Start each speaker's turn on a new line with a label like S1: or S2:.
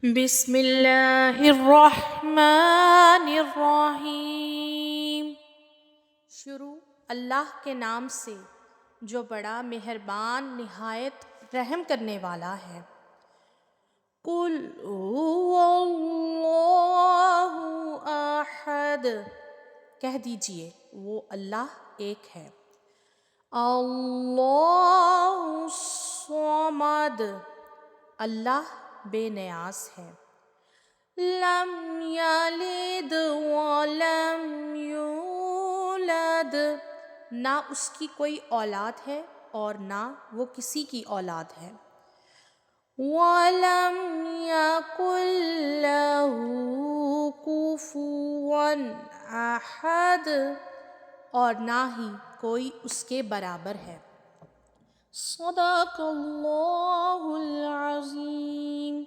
S1: बिस्मिल्लाहिर्रहमानिर्रहीम। शुरू अल्लाह के नाम से जो बड़ा मेहरबान निहायत रहम करने वाला है। कुल हुवल्लाहु अहद, कह दीजिए वो अल्लाह एक है। अल्लाहु समद, अल्लाह बेनियाज है। लम यलिद वलम यूलद, ना उसकी कोई औलाद है और ना वो किसी की औलाद है। वलम यकुल लहू कुफुवन अहद, और ना ही कोई उसके बराबर है। सदक़ल्लाहुल अज़ीम।